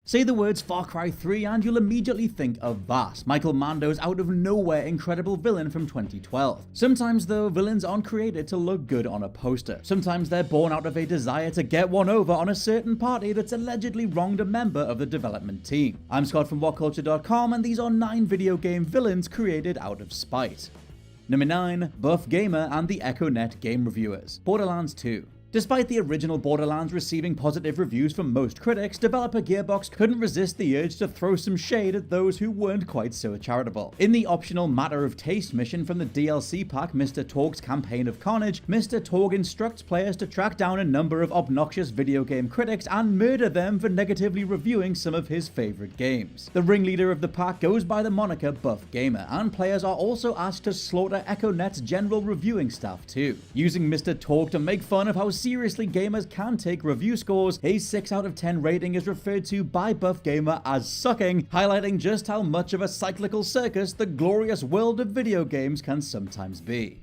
Say the words Far Cry 3 and you'll immediately think of Vaas, Michael Mando's out of nowhere incredible villain from 2012. Sometimes though, villains aren't created to look good on a poster. Sometimes they're born out of a desire to get one over on a certain party that's allegedly wronged a member of the development team. I'm Scott from WhatCulture.com and these are 9 video game villains created out of spite. Number 9. Buff Gamer and the ECHONET Game Reviewers. Borderlands 2. Despite the original Borderlands receiving positive reviews from most critics, developer Gearbox couldn't resist the urge to throw some shade at those who weren't quite so charitable. In the optional Matter of Taste mission from the DLC pack Mr. Torg's Campaign of Carnage, Mr. Torg instructs players to track down a number of obnoxious video game critics and murder them for negatively reviewing some of his favorite games. The ringleader of the pack goes by the moniker Buff Gamer, and players are also asked to slaughter ECHONET's general reviewing staff too. Using Mr. Torg to make fun of how seriously gamers can take review scores, a 6 out of 10 rating is referred to by Buff Gamer as sucking, highlighting just how much of a cyclical circus the glorious world of video games can sometimes be.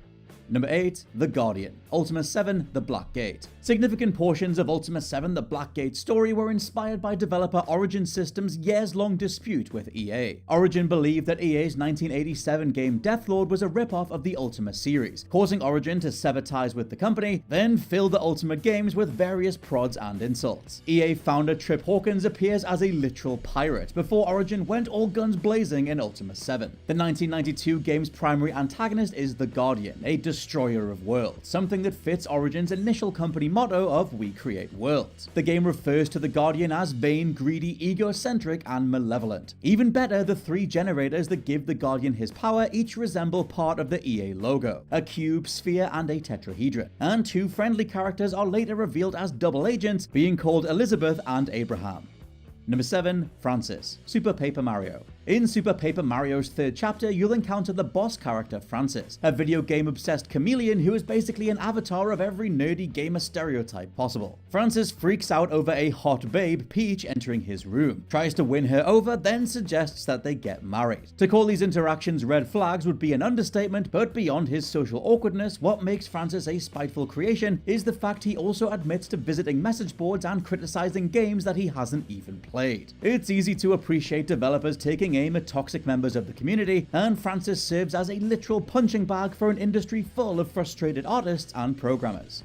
Number 8. The Guardian. Ultima 7 The Black Gate. Significant portions of Ultima 7 The Black Gate story were inspired by developer Origin Systems' years-long dispute with EA. Origin believed that EA's 1987 game Deathlord was a rip-off of the Ultima series, causing Origin to sever ties with the company, then fill the Ultima games with various prods and insults. EA founder Trip Hawkins appears as a literal pirate before Origin went all guns blazing in Ultima 7. The 1992 game's primary antagonist is the Guardian, a destroyer of worlds, something that fits Origin's initial company motto of "We create worlds." The game refers to the Guardian as vain, greedy, egocentric, and malevolent. Even better, the 3 generators that give the Guardian his power each resemble part of the EA logo: a cube, sphere, and a tetrahedron. And 2 friendly characters are later revealed as double agents, being called Elizabeth and Abraham. Number 7. Francis. Super Paper Mario. In Super Paper Mario's 3rd chapter, you'll encounter the boss character Francis, a video game-obsessed chameleon who is basically an avatar of every nerdy gamer stereotype possible. Francis freaks out over a hot babe, Peach, entering his room, tries to win her over, then suggests that they get married. To call these interactions red flags would be an understatement, but beyond his social awkwardness, what makes Francis a spiteful creation is the fact he also admits to visiting message boards and criticizing games that he hasn't even played. It's easy to appreciate developers taking aim at toxic members of the community, and Francis serves as a literal punching bag for an industry full of frustrated artists and programmers.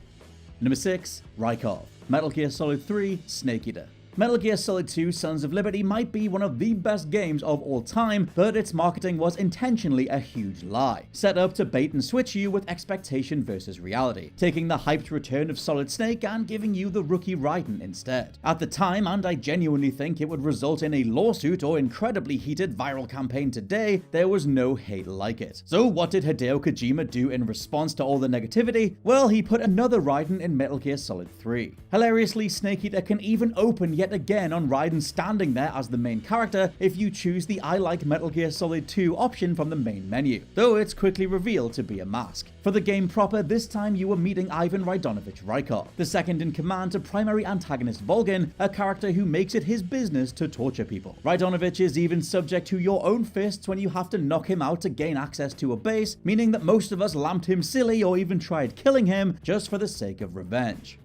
Number 6. RAIKOV. Metal Gear Solid 3 Snake Eater. Metal Gear Solid 2 Sons of Liberty might be one of the best games of all time, but its marketing was intentionally a huge lie, set up to bait and switch you with expectation versus reality, taking the hyped return of Solid Snake and giving you the rookie Raiden instead. At the time, and I genuinely think it would result in a lawsuit or incredibly heated viral campaign today, there was no hate like it. So what did Hideo Kojima do in response to all the negativity? Well, he put another Raiden in Metal Gear Solid 3. Hilariously, Snake Eater can even open yet again on Raiden standing there as the main character if you choose the I like Metal Gear Solid 2 option from the main menu, though it's quickly revealed to be a mask. For the game proper, this time you were meeting Ivan Raidonovich Raikov, the second in command to primary antagonist Volgin, a character who makes it his business to torture people. Raidonovich is even subject to your own fists when you have to knock him out to gain access to a base, meaning that most of us lamped him silly or even tried killing him just for the sake of revenge.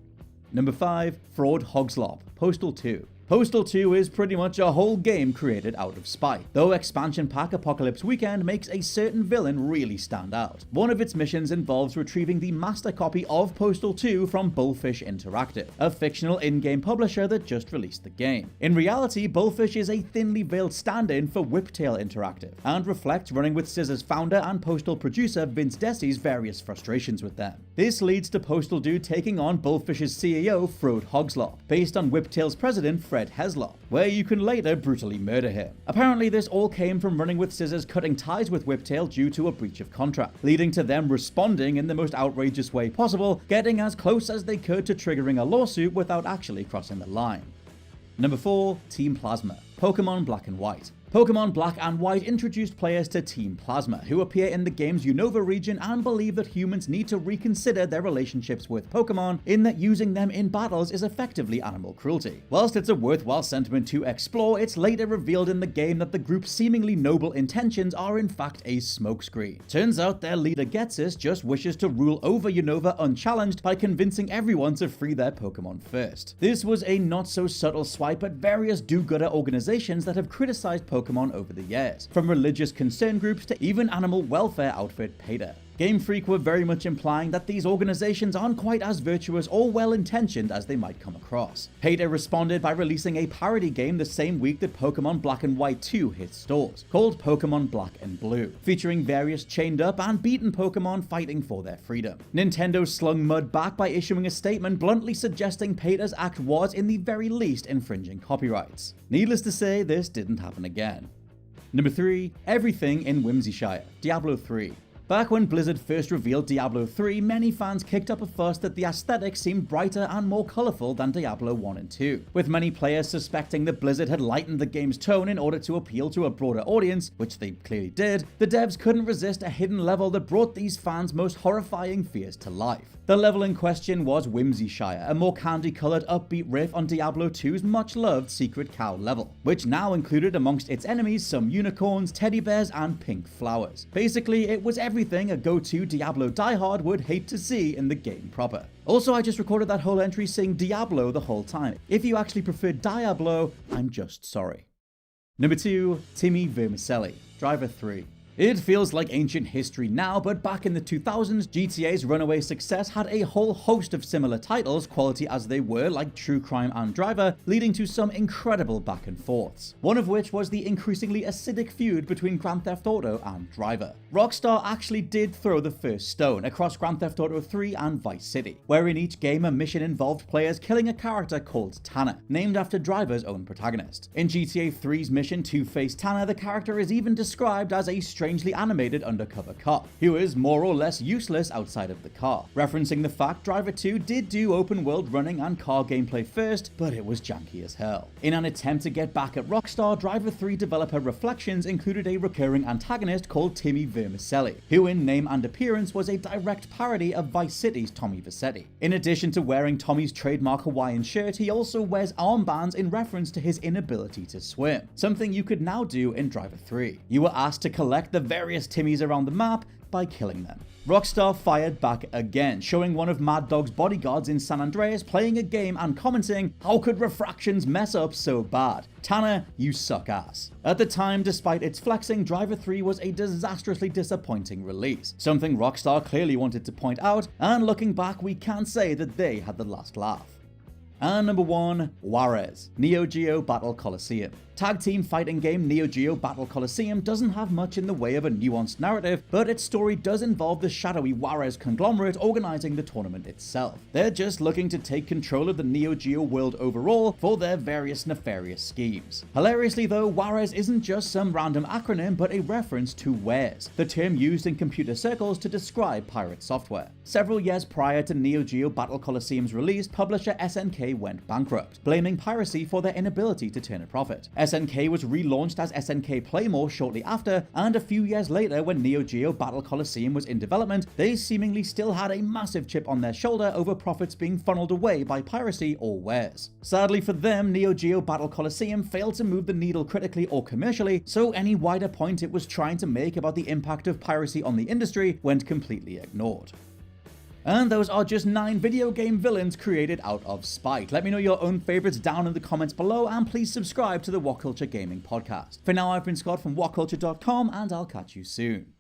Number 5. PHRAUD HOGSLOP. Postal 2. Postal 2 is pretty much a whole game created out of spite, though expansion pack Apocalypse Weekend makes a certain villain really stand out. One of its missions involves retrieving the master copy of Postal 2 from Bullfish Interactive, a fictional in-game publisher that just released the game. In reality, Bullfish is a thinly veiled stand-in for Whiptail Interactive, and reflects Running with Scissors founder and Postal producer Vince Desi's various frustrations with them. This leads to Postal Dude taking on Bullfish's CEO PHRAUD HOGSLOP, based on Whiptail's president Fred Heslop, where you can later brutally murder him. Apparently this all came from Running with Scissors cutting ties with Whiptail due to a breach of contract, leading to them responding in the most outrageous way possible, getting as close as they could to triggering a lawsuit without actually crossing the line. Number 4. Team Plasma. Pokemon Black and White. Pokemon Black and White introduced players to Team Plasma, who appear in the game's Unova region and believe that humans need to reconsider their relationships with Pokemon, in that using them in battles is effectively animal cruelty. Whilst it's a worthwhile sentiment to explore, it's later revealed in the game that the group's seemingly noble intentions are in fact a smokescreen. Turns out their leader Getsus just wishes to rule over Unova unchallenged by convincing everyone to free their Pokemon first. This was a not so subtle swipe at various do-gooder organizations that have criticized Pokemon over the years, from religious concern groups to even animal welfare outfit PETA. Game Freak were very much implying that these organizations aren't quite as virtuous or well-intentioned as they might come across. PETA responded by releasing a parody game the same week that Pokemon Black and White 2 hit stores, called Pokemon Black and Blue, featuring various chained up and beaten Pokemon fighting for their freedom. Nintendo slung mud back by issuing a statement bluntly suggesting PETA's act was, in the very least, infringing copyrights. Needless to say, this didn't happen again. Number 3. Everything in Whimsyshire. Diablo 3. Back when Blizzard first revealed Diablo 3, many fans kicked up a fuss that the aesthetic seemed brighter and more colourful than Diablo 1 and 2, with many players suspecting that Blizzard had lightened the game's tone in order to appeal to a broader audience, which they clearly did. The devs couldn't resist a hidden level that brought these fans' most horrifying fears to life. The level in question was Whimsyshire, a more candy-coloured upbeat riff on Diablo 2's much-loved Secret Cow level, which now included amongst its enemies some unicorns, teddy bears, and pink flowers. Basically, it was everything a go-to Diablo diehard would hate to see in the game proper. Also, I just recorded that whole entry saying Diablo the whole time. If you actually prefer Diablo, I'm just sorry. Number 2. TIMMY Vermicelli. Driver 3. It feels like ancient history now, but back in the 2000s, GTA's runaway success had a whole host of similar titles, quality as they were, like True Crime and Driver, leading to some incredible back and forths. One of which was the increasingly acidic feud between Grand Theft Auto and Driver. Rockstar actually did throw the first stone across Grand Theft Auto 3 and Vice City, where in each game a mission involved players killing a character called Tanner, named after Driver's own protagonist. In GTA 3's mission Two-Face Tanner, the character is even described as a strangely animated undercover cop, who is more or less useless outside of the car, referencing the fact Driver 2 did do open world running and car gameplay first, but it was janky as hell. In an attempt to get back at Rockstar, Driver 3 developer Reflections included a recurring antagonist called Timmy Vermicelli, who in name and appearance was a direct parody of Vice City's Tommy Vercetti. In addition to wearing Tommy's trademark Hawaiian shirt, he also wears armbands in reference to his inability to swim, something you could now do in Driver 3. You were asked to collect the various Timmys around the map by killing them. Rockstar fired back again, showing one of Mad Dog's bodyguards in San Andreas playing a game and commenting, "How could Refractions mess up so bad? Tanner, you suck ass." At the time, despite its flexing, Driver 3 was a disastrously disappointing release, something Rockstar clearly wanted to point out, and looking back we can say that they had the last laugh. And number 1, WAREZ, NEOGEO Battle Coliseum. Tag team fighting game NEOGEO Battle Coliseum doesn't have much in the way of a nuanced narrative, but its story does involve the shadowy WAREZ conglomerate organizing the tournament itself. They're just looking to take control of the NEOGEO world overall for their various nefarious schemes. Hilariously though, WAREZ isn't just some random acronym, but a reference to wares, the term used in computer circles to describe pirate software. Several years prior to NEOGEO Battle Coliseum's release, publisher SNK went bankrupt, blaming piracy for their inability to turn a profit. SNK was relaunched as SNK Playmore shortly after, and a few years later when NEOGEO Battle Coliseum was in development, they seemingly still had a massive chip on their shoulder over profits being funneled away by piracy or wares. Sadly for them, NEOGEO Battle Coliseum failed to move the needle critically or commercially, so any wider point it was trying to make about the impact of piracy on the industry went completely ignored. And those are just 9 video game villains created out of spite. Let me know your own favorites down in the comments below, and please subscribe to the WhatCulture Gaming Podcast. For now, I've been Scott from WhatCulture.com, and I'll catch you soon.